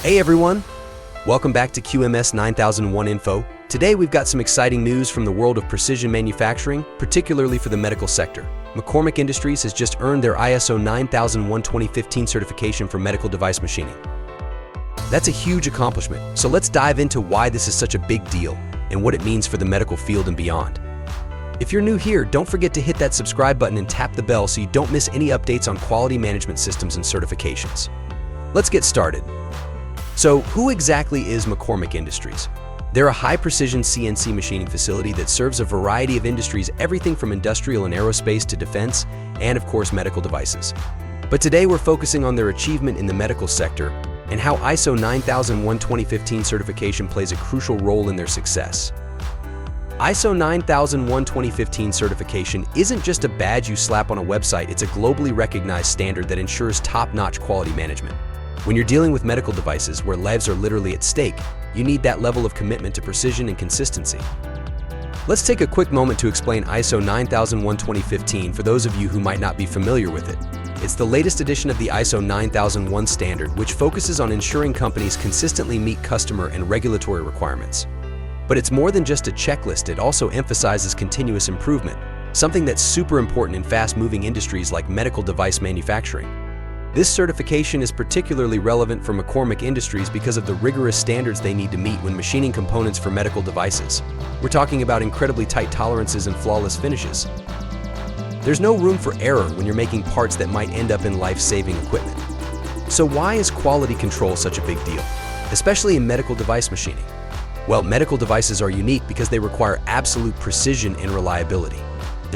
Hey everyone! Welcome back to QMS 9001 Info. Today we've got some exciting news from the world of precision manufacturing, particularly for the medical sector. McCormick Industries has just earned their ISO 9001 2015 certification for medical device machining. That's a huge accomplishment, so let's dive into why this is such a big deal and what it means for the medical field and beyond. If you're new here, don't forget to hit that subscribe button and tap the bell so you don't miss any updates on quality management systems and certifications. Let's get started. So, who exactly is McCormick Industries? They're a high-precision CNC machining facility that serves a variety of industries, everything from industrial and aerospace to defense, and of course medical devices. But today we're focusing on their achievement in the medical sector and how ISO 9001 2015 certification plays a crucial role in their success. ISO 9001 2015 certification isn't just a badge you slap on a website, it's a globally recognized standard that ensures top-notch quality management. When you're dealing with medical devices where lives are literally at stake, you need that level of commitment to precision and consistency. Let's take a quick moment to explain ISO 9001 2015 for those of you who might not be familiar with it. It's the latest edition of the ISO 9001 standard, which focuses on ensuring companies consistently meet customer and regulatory requirements. But it's more than just a checklist, it also emphasizes continuous improvement, something that's super important in fast-moving industries like medical device manufacturing. This certification is particularly relevant for McCormick Industries because of the rigorous standards they need to meet when machining components for medical devices. We're talking about incredibly tight tolerances and flawless finishes. There's no room for error when you're making parts that might end up in life-saving equipment. So why is quality control such a big deal, especially in medical device machining? Well, medical devices are unique because they require absolute precision and reliability.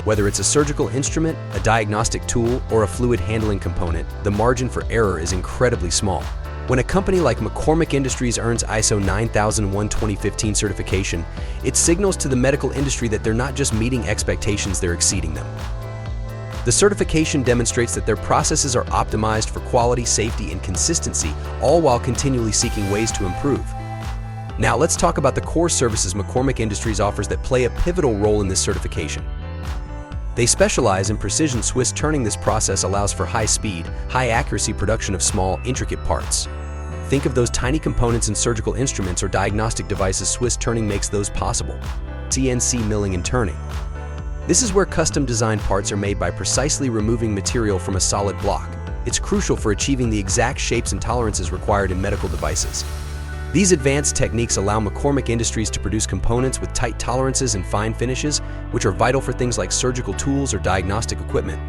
Whether it's a surgical instrument, a diagnostic tool, or a fluid handling component, the margin for error is incredibly small. When a company like McCormick Industries earns ISO 9001 2015 certification, it signals to the medical industry that they're not just meeting expectations, they're exceeding them. The certification demonstrates that their processes are optimized for quality, safety, and consistency, all while continually seeking ways to improve. Now let's talk about the core services McCormick Industries offers that play a pivotal role in this certification. They specialize in precision Swiss turning. This process allows for high-speed, high-accuracy production of small, intricate parts. Think of those tiny components in surgical instruments or diagnostic devices. Swiss turning makes those possible. CNC milling and turning. This is where custom-designed parts are made by precisely removing material from a solid block. It's crucial for achieving the exact shapes and tolerances required in medical devices. These advanced techniques allow McCormick Industries to produce components with tight tolerances and fine finishes, which are vital for things like surgical tools or diagnostic equipment.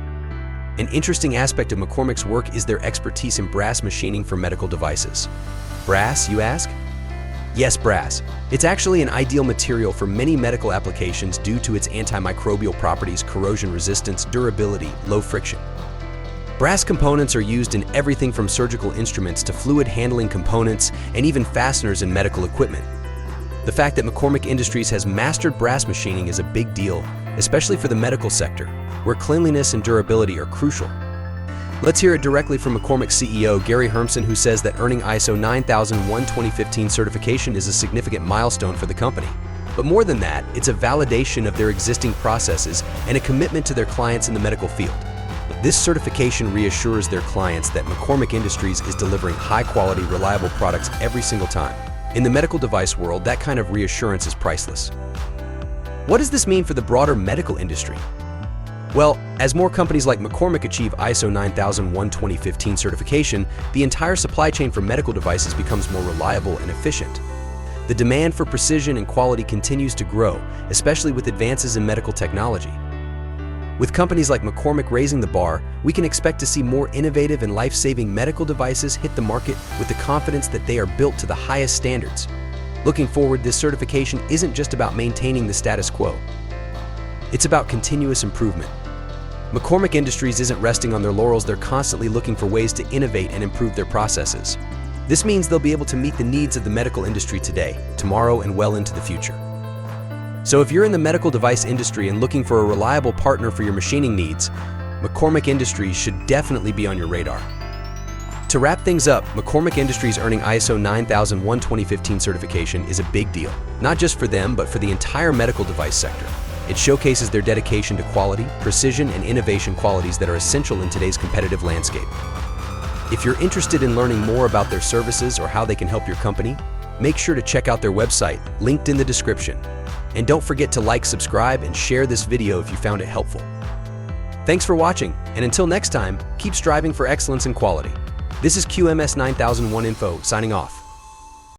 An interesting aspect of McCormick's work is their expertise in brass machining for medical devices. Brass, you ask? Yes, brass. It's actually an ideal material for many medical applications due to its antimicrobial properties, corrosion resistance, durability, low friction. Brass components are used in everything from surgical instruments to fluid handling components and even fasteners in medical equipment. The fact that McCormick Industries has mastered brass machining is a big deal, especially for the medical sector, where cleanliness and durability are crucial. Let's hear it directly from McCormick CEO Gary Hermsen, who says that earning ISO 9001 2015 certification is a significant milestone for the company. But more than that, it's a validation of their existing processes and a commitment to their clients in the medical field. This certification reassures their clients that McCormick Industries is delivering high-quality, reliable products every single time. In the medical device world, that kind of reassurance is priceless. What does this mean for the broader medical industry? Well, as more companies like McCormick achieve ISO 9001 2015 certification, the entire supply chain for medical devices becomes more reliable and efficient. The demand for precision and quality continues to grow, especially with advances in medical technology. With companies like McCormick raising the bar, we can expect to see more innovative and life-saving medical devices hit the market with the confidence that they are built to the highest standards. Looking forward, this certification isn't just about maintaining the status quo. It's about continuous improvement. McCormick Industries isn't resting on their laurels, they're constantly looking for ways to innovate and improve their processes. This means they'll be able to meet the needs of the medical industry today, tomorrow, and well into the future. So if you're in the medical device industry and looking for a reliable partner for your machining needs, McCormick Industries should definitely be on your radar. To wrap things up, McCormick Industries earning ISO 9001 2015 certification is a big deal, not just for them, but for the entire medical device sector. It showcases their dedication to quality, precision, and innovation, qualities that are essential in today's competitive landscape. If you're interested in learning more about their services or how they can help your company, make sure to check out their website, linked in the description. And don't forget to like, subscribe, and share this video if you found it helpful. Thanks for watching, and until next time, keep striving for excellence and quality. This is QMS 9001 Info, signing off.